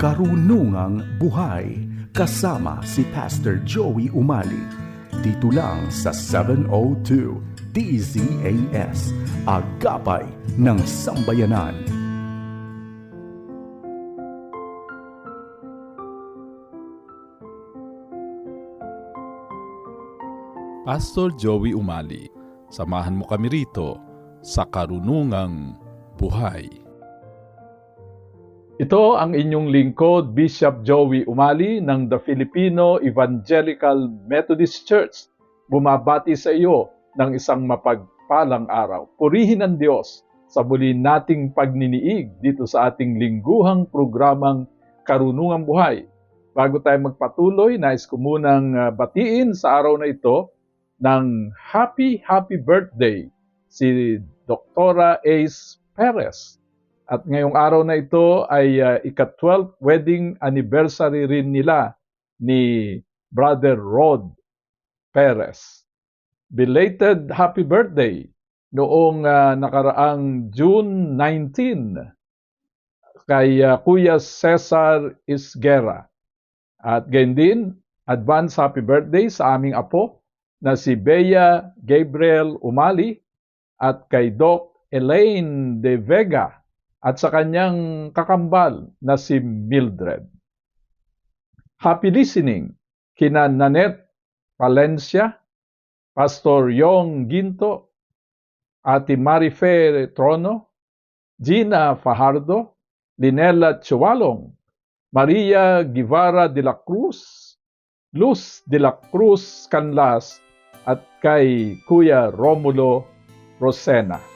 Karunungang Buhay kasama si Pastor Joey Umali. Dito lang sa 702 DZAS, Agapay ng Sambayanan. Pastor Joey Umali, samahan mo kami rito sa Karunungang Buhay. Ito ang inyong lingkod, Bishop Joey Umali ng The Filipino Evangelical Methodist Church. Bumabati sa iyo ng isang mapagpalang araw. Purihin ang Diyos sa muli nating pagniniig dito sa ating lingguhang programang Karunungang Buhay. Bago tayo magpatuloy, nais ko munang batiin sa araw na ito ng happy birthday si Dr. Ace Perez. At ngayong araw na ito ay ika-12th wedding anniversary rin nila ni Brother Rod Perez. Belated happy birthday noong nakaraang June 19 kay Kuya Cesar Isguera. At gayon din, advance happy birthday sa aming apo na si Bea Gabriel Umali at kay Doc Elaine De Vega at sa kanyang kakambal na si Mildred. Happy listening kina Nanette Palencia, Pastor Yong Ginto, Ate Marife Trono, Gina Fajardo, Linela Chualong, Maria Guevara de la Cruz, Luz de la Cruz Canlas, at kay Kuya Romulo Rosena.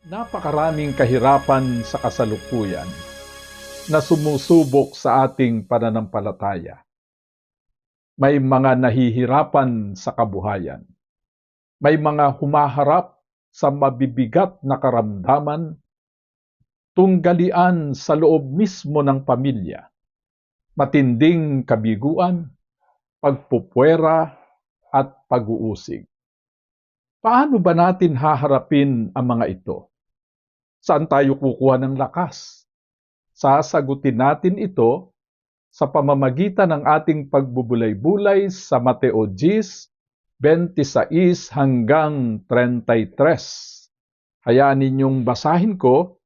Napakaraming kahirapan sa kasalukuyan na sumusubok sa ating pananampalataya. May mga nahihirapan sa kabuhayan. May mga humaharap sa mabibigat na karamdaman, tunggalian sa loob mismo ng pamilya, matinding kabiguan, pagpupwera at pag-uusig. Paano ba natin haharapin ang mga ito? Saan tayo kukuha ng lakas? Sasagutin natin ito sa pamamagitan ng ating pagbubulay-bulay sa Mateo 10:26 hanggang 33. Hayaan ninyong basahin ko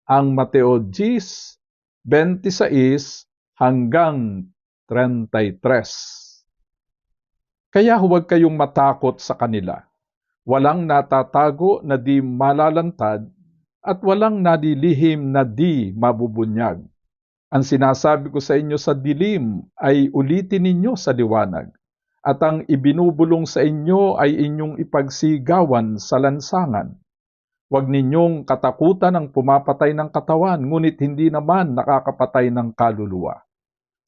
ang Mateo 10:26 hanggang 33. Kaya huwag kayong matakot sa kanila. Walang natatago na di malalantad at walang nadilihim na di mabubunyag. Ang sinasabi ko sa inyo sa dilim ay ulitin ninyo sa liwanag, at ang ibinubulong sa inyo ay inyong ipagsigawan sa lansangan. Huwag ninyong katakutan ang pumapatay ng katawan, ngunit hindi naman nakakapatay ng kaluluwa.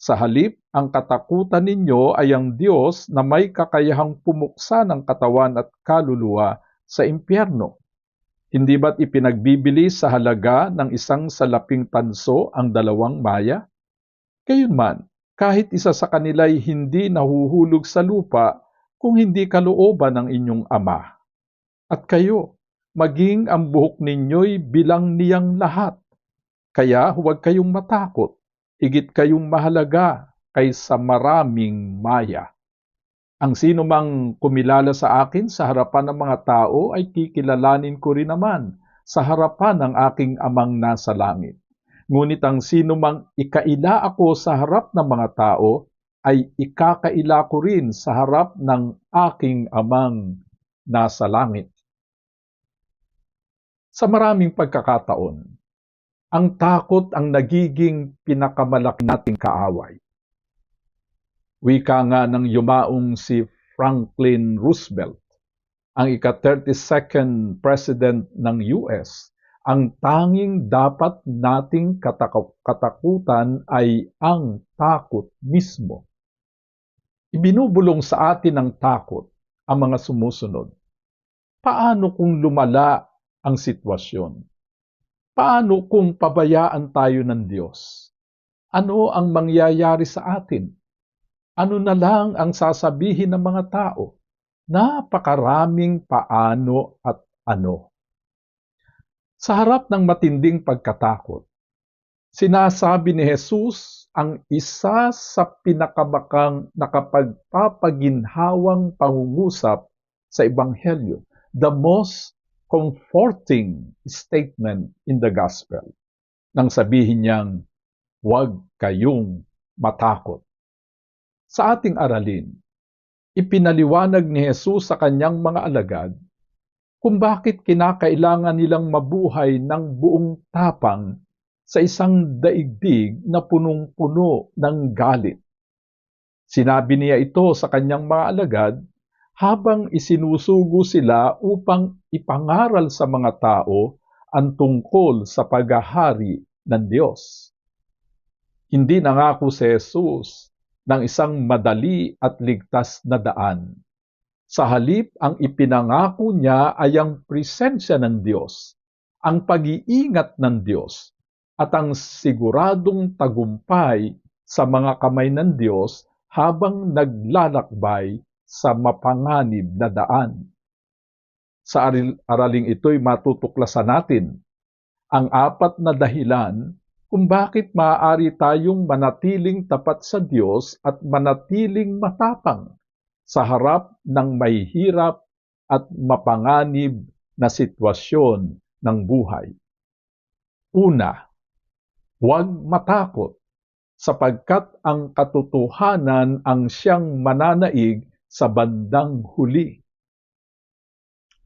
Sa halip, ang katakutan ninyo ay ang Diyos na may kakayahang pumuksa ng katawan at kaluluwa sa impyerno. Hindi ba't ipinagbibili sa halaga ng isang salaping tanso ang 2 maya? Gayunman, kahit isa sa kanila'y hindi nahuhulog sa lupa kung hindi kalooban ng inyong Ama. At kayo, maging ang buhok ninyo'y bilang niyang lahat. Kaya huwag kayong matakot. Higit kayong mahalaga kaysa maraming maya. Ang sino mang kumilala sa akin sa harapan ng mga tao ay kikilalanin ko rin naman sa harapan ng aking Amang nasa langit. Ngunit ang sino mang ikaila ako sa harap ng mga tao ay ikakaila ko rin sa harap ng aking Amang nasa langit. Sa maraming pagkakataon, ang takot ang nagiging pinakamalaki nating kaaway. Wika nga ng yumaong si Franklin Roosevelt, ang ika-32nd President ng US, ang tanging dapat nating katakutan ay ang takot mismo. Ibinubulong sa atin ng takot ang mga sumusunod. Paano kung lumala ang sitwasyon? Paano kung pabayaan tayo ng Diyos? Ano ang mangyayari sa atin? Ano na lang ang sasabihin ng mga tao? Napakaraming paano at ano. Sa harap ng matinding pagkatakot, Sinasabi ni Jesus ang isa sa pinakamakang nakapagpapaginhawang pangungusap sa Ebanghelyo, the most comforting statement in the gospel. Nang sabihin niyang, huwag kayong matakot. Sa ating aralin, ipinaliwanag ni Jesus sa kanyang mga alagad kung bakit kinakailangan nilang mabuhay ng buong tapang sa isang daigdig na punong-puno ng galit. Sinabi niya ito sa kanyang mga alagad habang isinusugo sila upang ipangaral sa mga tao ang tungkol sa paghahari ng Diyos. Hindi nangako si Jesus ng isang madali at ligtas na daan. Sa halip, ang ipinangako niya ay ang presensya ng Diyos, ang pag-iingat ng Diyos, at ang siguradong tagumpay sa mga kamay ng Diyos habang naglalakbay sa mapanganib na daan. Sa araling ito'y matutuklasan natin ang apat na dahilan kung bakit maaari tayong manatiling tapat sa Diyos at manatiling matapang sa harap ng may hirap at mapanganib na sitwasyon ng buhay. Una, huwag matakot sapagkat ang katotohanan ang siyang mananaig sa bandang huli.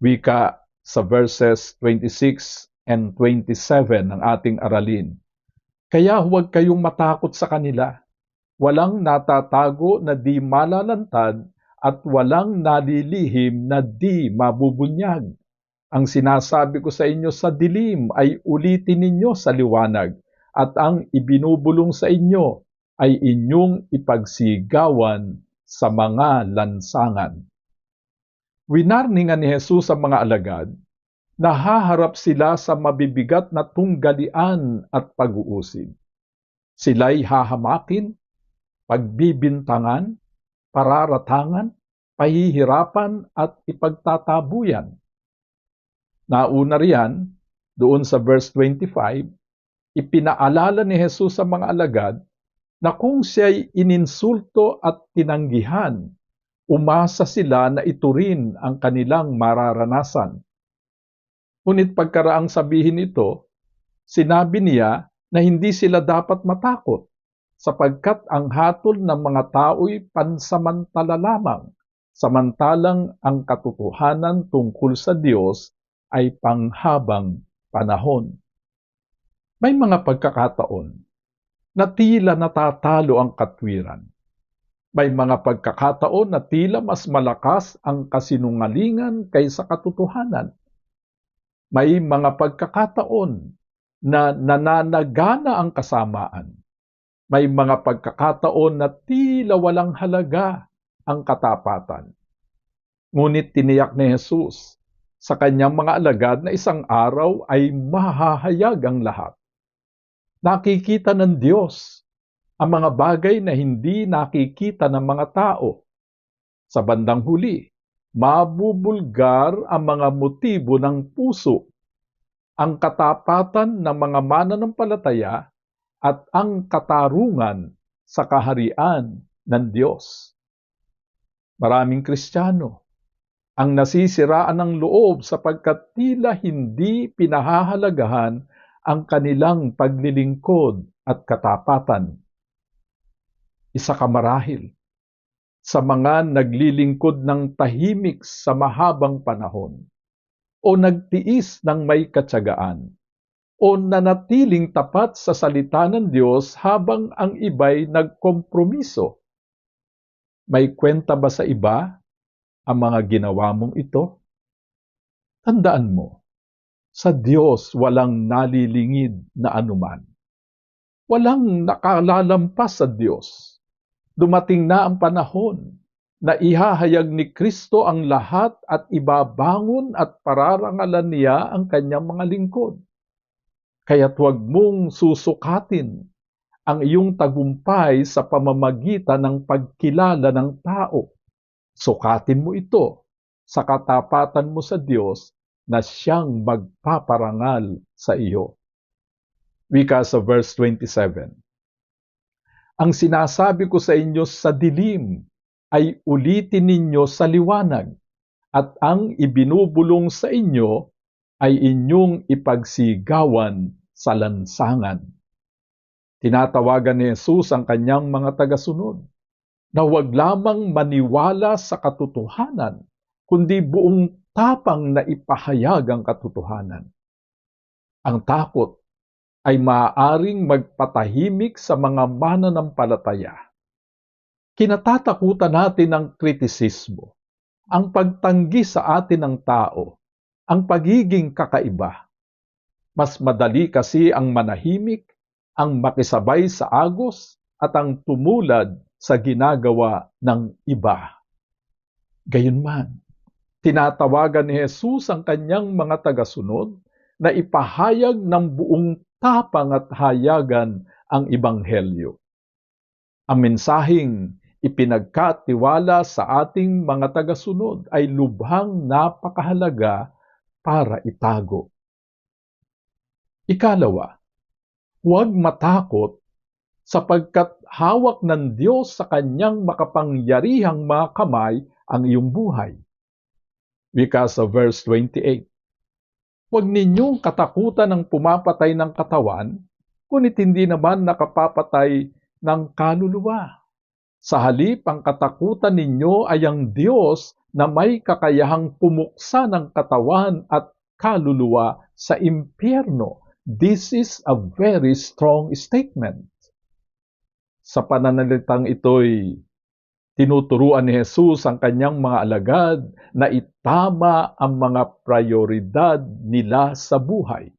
Wika sa verses 26 and 27 ng ating aralin. Kaya huwag kayong matakot sa kanila. Walang natatago na di malalantad at walang nalilihim na di mabubunyag. Ang sinasabi ko sa inyo sa dilim ay ulitin ninyo sa liwanag, at ang ibinubulong sa inyo ay inyong ipagsigawan sa mga lansangan. Winarningan ni Jesus sa mga alagad na haharap sila sa mabibigat na tunggalian at pag-uusig. Sila'y hahamakin, pagbibintangan, pararatangan, pahihirapan at ipagtatabuyan. Nauna riyan, doon sa verse 25, ipinaalala ni Jesus sa mga alagad na kung siya'y ininsulto at tinanggihan, umasa sila na ito rin ang kanilang mararanasan. Ngunit pagkaraang sabihin ito, sinabi niya na hindi sila dapat matakot sapagkat ang hatol ng mga tao'y pansamantala lamang, samantalang ang katotohanan tungkol sa Diyos ay panghabang panahon. May mga pagkakataon na tila natatalo ang katwiran. May mga pagkakataon na tila mas malakas ang kasinungalingan kaysa katotohanan. May mga pagkakataon na nananagana ang kasamaan. May mga pagkakataon na tila walang halaga ang katapatan. Ngunit tiniyak ni Jesus sa kanyang mga alagad na isang araw ay mahahayag ang lahat. Nakikita ng Diyos ang mga bagay na hindi nakikita ng mga tao. Sa bandang huli, mabubulgar ang mga motibo ng puso, ang katapatan ng mga mananampalataya at ang katarungan sa kaharian ng Diyos. Maraming Kristiyano ang nasisiraan ng loob sapagkat tila hindi pinahahalagahan ang kanilang paglilingkod at katapatan. Isa ka marahil sa mga naglilingkod ng tahimik sa mahabang panahon, o nagtiis ng may katsagaan, o nanatiling tapat sa salita ng Diyos habang ang iba'y nagkompromiso. May kwenta ba sa iba ang mga ginawa mong ito? Tandaan mo, sa Diyos walang nalilingid na anuman. Walang nakalalampas sa Diyos. Dumating na ang panahon na ihahayag ni Kristo ang lahat at ibabangon at pararangalan niya ang kanyang mga lingkod. Kaya't huwag mong susukatin ang iyong tagumpay sa pamamagitan ng pagkilala ng tao. Sukatin mo ito sa katapatan mo sa Diyos na siyang magpaparangal sa iyo. Wika sa verse 27. Ang sinasabi ko sa inyo sa dilim ay ulitin ninyo sa liwanag, at ang ibinubulong sa inyo ay inyong ipagsigawan sa lansangan. Tinatawagan ni Jesus ang kanyang mga tagasunod na huwag lamang maniwala sa katotohanan, kundi buong tapang na ipahayag ang katotohanan. Ang takot ay maaaring magpatahimik sa mga mananampalataya. Kinatatakutan natin ang kritisismo, ang pagtanggi sa atin ng tao, ang pagiging kakaiba. Mas madali kasi ang manahimik, ang makisabay sa agos, at ang tumulad sa ginagawa ng iba. Gayunman, tinatawagan ni Jesus ang kanyang mga tagasunod na ipahayag ng buong tapang at hayagan ang Ebanghelyo. Ang mensaheng ipinagkatiwala sa ating mga tagasunod ay lubhang napakahalaga para itago. Ikalawa, huwag matakot sapagkat hawak ng Diyos sa kanyang makapangyarihang mga kamay ang iyong buhay. Wika sa verse 28. Huwag ninyong katakutan ang pumapatay ng katawan, ngunit hindi naman nakapapatay ng kaluluwa. Sa halip, ang katakutan ninyo ay ang Diyos na may kakayahang pumuksa ng katawan at kaluluwa sa impyerno. This is a very strong statement. Sa pananalitang ito'y tinuturuan ni Jesus ang kanyang mga alagad na itama ang mga prioridad nila sa buhay.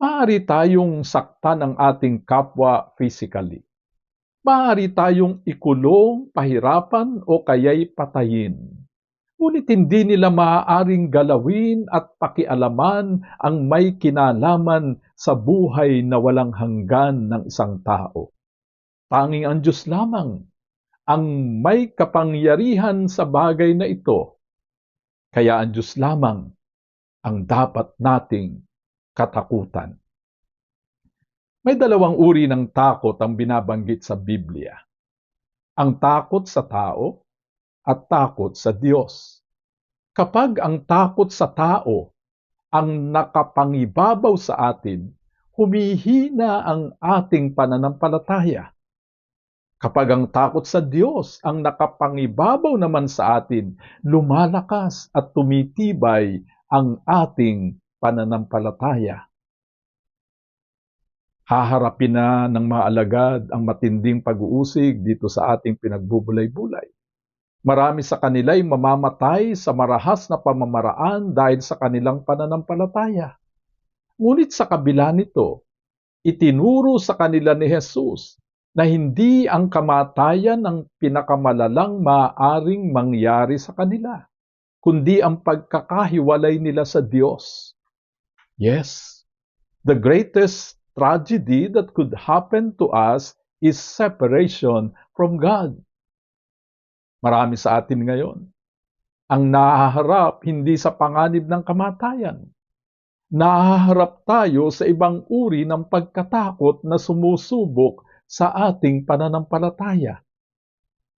Maaari tayong saktan ang ating kapwa physically. Maaari tayong ikulong, pahirapan o kaya'y patayin. Ngunit hindi nila maaaring galawin at pakialaman ang may kinalaman sa buhay na walang hanggan ng isang tao. Tanging ang Diyos lamang ang may kapangyarihan sa bagay na ito. Kaya ang Diyos lamang ang dapat nating katakutan. May dalawang uri ng takot ang binabanggit sa Biblia. Ang takot sa tao at takot sa Diyos. Kapag ang takot sa tao ang nakapangibabaw sa atin, humihina ang ating pananampalataya. Kapag ang takot sa Diyos ang nakapangibabaw naman sa atin, lumalakas at tumitibay ang ating pananampalataya. Haharapin na ng mga alagad ang matinding pag-uusig dito sa ating pinagbubulay-bulay. Marami sa kanila'y mamamatay sa marahas na pamamaraan dahil sa kanilang pananampalataya. Ngunit sa kabila nito, itinuro sa kanila ni Jesus na hindi ang kamatayan ang pinakamalalang maaaring mangyari sa kanila, kundi ang pagkakahiwalay nila sa Diyos. Yes, the greatest tragedy that could happen to us is separation from God. Marami sa atin ngayon ang nahaharap hindi sa panganib ng kamatayan. Nahaharap tayo sa ibang uri ng pagkatakot na sumusubok sa ating pananampalataya.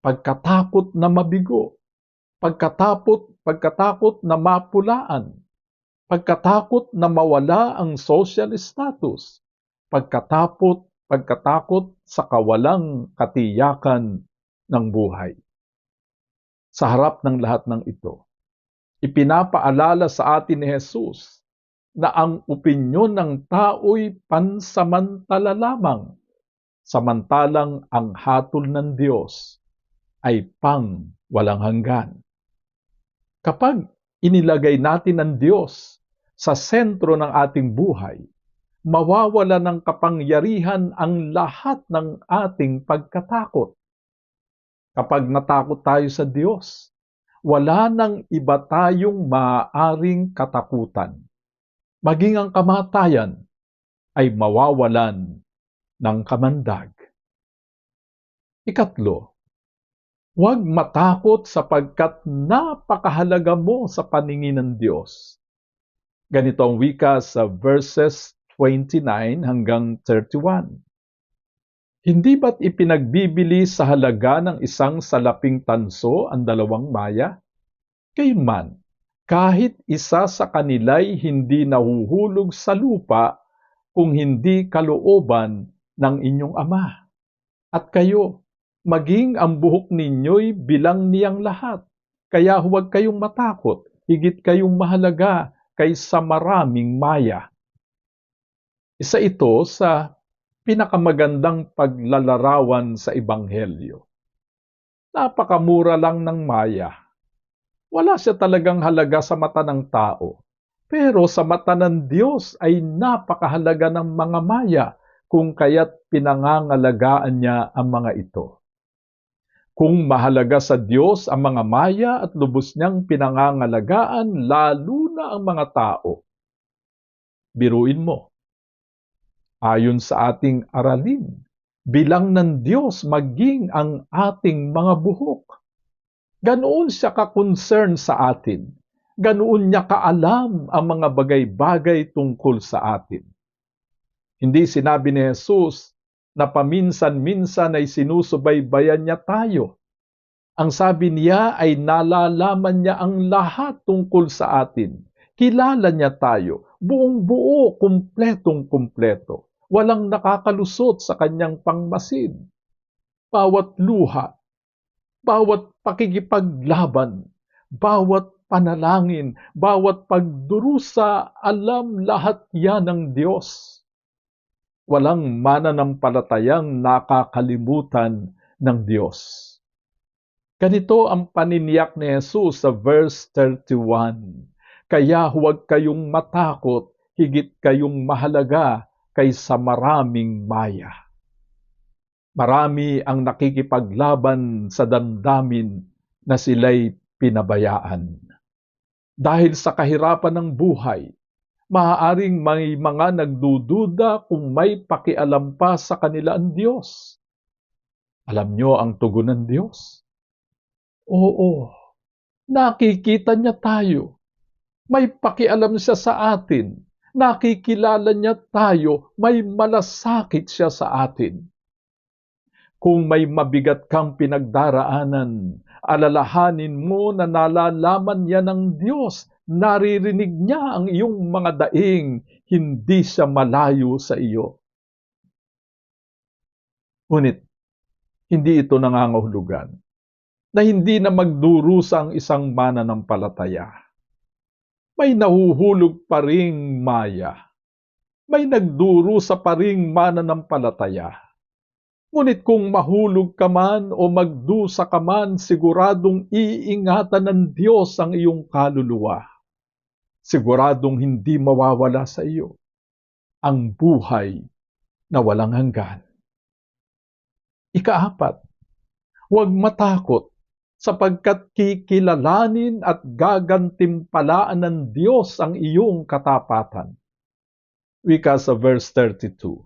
Pagkatakot na mabigo, pagkatakot na mapulaan, pagkatakot na mawala ang social status, pagkatakot sa kawalang katiyakan ng buhay. Sa harap ng lahat ng ito, ipinapaalala sa atin ni Jesus na ang opinyon ng tao'y pansamantala lamang, samantalang ang hatol ng Diyos ay pang walang hanggan. Kapag inilagay natin ang Diyos sa sentro ng ating buhay, mawawala ng kapangyarihan ang lahat ng ating pagkatakot. Kapag natakot tayo sa Diyos, wala nang iba tayong maaaring katakutan. Maging ang kamatayan ay mawawalan ng kamandag. Ikatlo, huwag matakot sapagkat napakahalaga mo sa paningin ng Diyos. Ganito ang wika sa verses 29 hanggang 31. Hindi ba't ipinagbibili sa halaga ng isang salaping tanso ang 2 maya? Gayunman, kahit isa sa kanila'y hindi nahuhulog sa lupa kung hindi kalooban ng inyong Ama. At kayo, maging ang buhok ninyo'y bilang niyang lahat. Kaya huwag kayong matakot, higit kayong mahalaga kaysa maraming maya. Isa ito sa pinakamagandang paglalarawan sa Ebanghelyo. Napakamura lang ng maya. Wala siya talagang halaga sa mata ng tao. Pero sa mata ng Diyos ay napakahalaga ng mga maya kung kaya't pinangangalagaan niya ang mga ito. Kung mahalaga sa Diyos ang mga maya at lubos niyang pinangangalagaan, lalo na ang mga tao. Biruin mo. Ayon sa ating aralin, bilang ng Diyos maging ang ating mga buhok. Ganoon siya ka-concern sa atin. Ganoon niya kaalam ang mga bagay-bagay tungkol sa atin. Hindi sinabi ni Jesus na paminsan-minsan ay sinusubaybayan niya tayo. Ang sabi niya ay nalalaman niya ang lahat tungkol sa atin. Kilala niya tayo, buong-buo, kumpletong-kumpleto. Walang nakakalusot sa kanyang pangmasid. Bawat luha, bawat pakikipaglaban, bawat panalangin, bawat pagdurusa, alam lahat yan ng Diyos. Walang mananampalatayang nakakalimutan ng Diyos. Ganito ang paniniyak ni Jesus sa verse 31. Kaya huwag kayong matakot, higit kayong mahalaga kaysa maraming maya. Marami ang nakikipaglaban sa damdamin na sila'y pinabayaan. Dahil sa kahirapan ng buhay, maaaring may mga nagdududa kung may pakialam pa sa kanila ang Diyos. Alam niyo ang tugon ng Diyos? Oo, nakikita niya tayo. May pakialam siya sa atin. Nakikilala niya tayo. May malasakit siya sa atin. Kung may mabigat kang pinagdaraanan, alalahanin mo na nalalaman niya ng Diyos. Naririnig niya ang iyong mga daing. Hindi siya malayo sa iyo. Ngunit, hindi ito nangangahulugan na hindi na magdurusa ang isang mananampalataya. May nahuhulog pa ring maya. May nagdurusa pa ring mananampalataya. Ngunit kung mahulog ka man o magdusa ka man, siguradong iingatan ng Diyos ang iyong kaluluwa. Siguradong hindi mawawala sa iyo ang buhay na walang hanggan. Ika-4, huwag matakot sapagkat kikilalanin at gagantimpalaan ng Diyos ang iyong katapatan. Wika sa verse 32.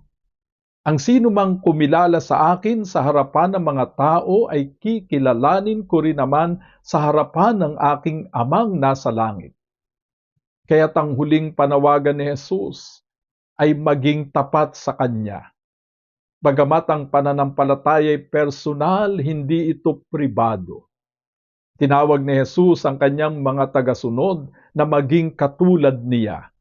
Ang sino mang kumilala sa akin sa harapan ng mga tao ay kikilalanin ko rin naman sa harapan ng aking Amang nasa langit. Kaya't ang huling panawagan ni Jesus ay maging tapat sa Kanya. Bagamat ang pananampalataya ay personal, hindi ito pribado. Tinawag ni Jesus ang kanyang mga tagasunod na maging katulad niya.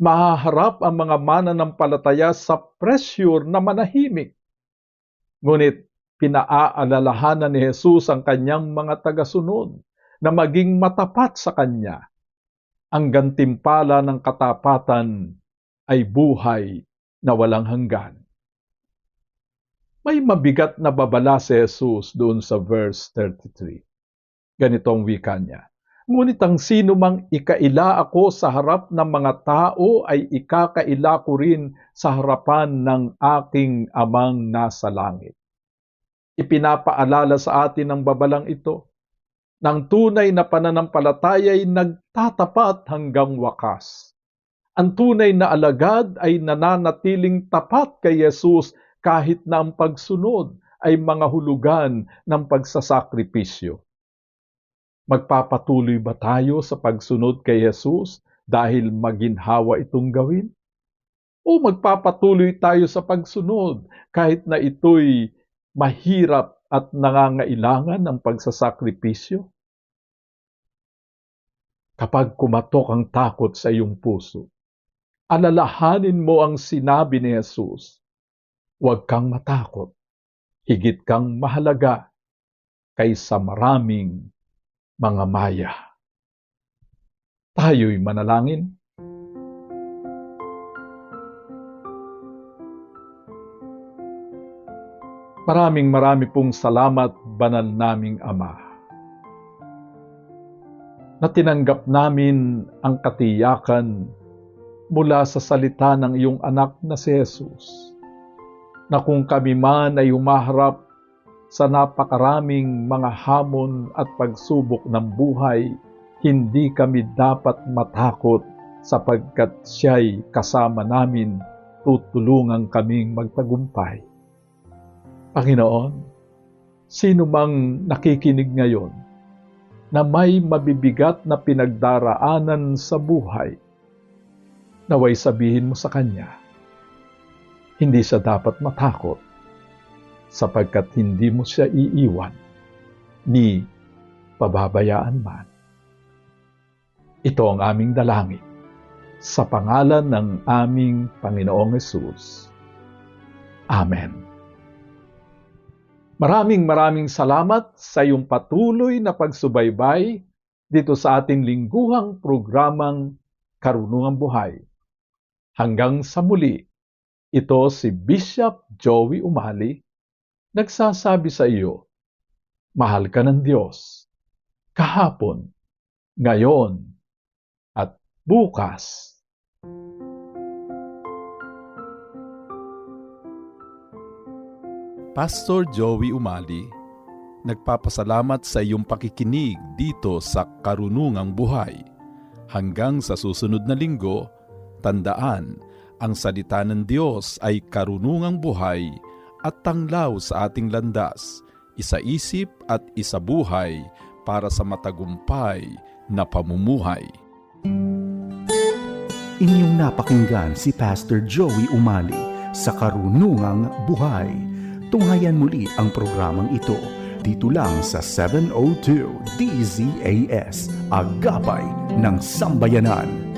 Mahaharap ang mga mananampalataya sa pressure na manahimik. Ngunit pinaaalalahanan ni Jesus ang kanyang mga tagasunod na maging matapat sa kanya. Ang gantimpala ng katapatan ay buhay na walang hanggan. May mabigat na babala si Jesus doon sa verse 33. Ganitong wika niya. Ngunit ang sino mang ikaila ako sa harap ng mga tao ay ikakaila ko rin sa harapan ng aking Amang nasa langit. Ipinapaalala sa atin ang babalang ito ng tunay na pananampalataya ay nagtatapat hanggang wakas. Ang tunay na alagad ay nananatiling tapat kay Jesus kahit na ang pagsunod ay mga hulugan ng pagsasakripisyo. Magpapatuloy ba tayo sa pagsunod kay Jesus dahil maginhawa itong gawin? O magpapatuloy tayo sa pagsunod kahit na ito'y mahirap at nangangailangan ng pagsasakripisyo? Kapag kumatok ang takot sa iyong puso, alalahanin mo ang sinabi ni Jesus, huwag kang matakot, higit kang mahalaga kaysa maraming mga maya. Tayo'y manalangin. Marami pong salamat, banal naming Ama, na tinanggap namin ang katiyakan mula sa salita ng iyong anak na si Jesus, na kung kami man ay humaharap sa napakaraming mga hamon at pagsubok ng buhay, hindi kami dapat matakot sapagkat siya'y kasama namin, tutulungan kaming magtagumpay. Panginoon, sino mang nakikinig ngayon na may mabibigat na pinagdaraanan sa buhay, naway sabihin mo sa kanya, hindi siya dapat matakot sapagkat hindi mo siya iiwan ni pababayaan man. Ito ang aming dalangin sa pangalan ng aming Panginoong Hesus. Amen. Maraming salamat sa iyong patuloy na pagsubaybay dito sa ating lingguhang programang Karunungang Buhay. Hanggang sa muli, ito si Bishop Joey Umali, nagsasabi sa iyo, mahal ka ng Diyos, kahapon, ngayon, at bukas. Pastor Joey Umali, nagpapasalamat sa iyong pakikinig dito sa Karunungang Buhay. Hanggang sa susunod na linggo, tandaan, ang salita ng Diyos ay karunungang buhay at tanglaw sa ating landas, isa-isip at isa-buhay para sa matagumpay na pamumuhay. Inyong napakinggan si Pastor Joey Umali sa Karunungang Buhay. Tunghayan muli ang programang ito dito lang sa 702 DZAS, Agapay ng Sambayanan.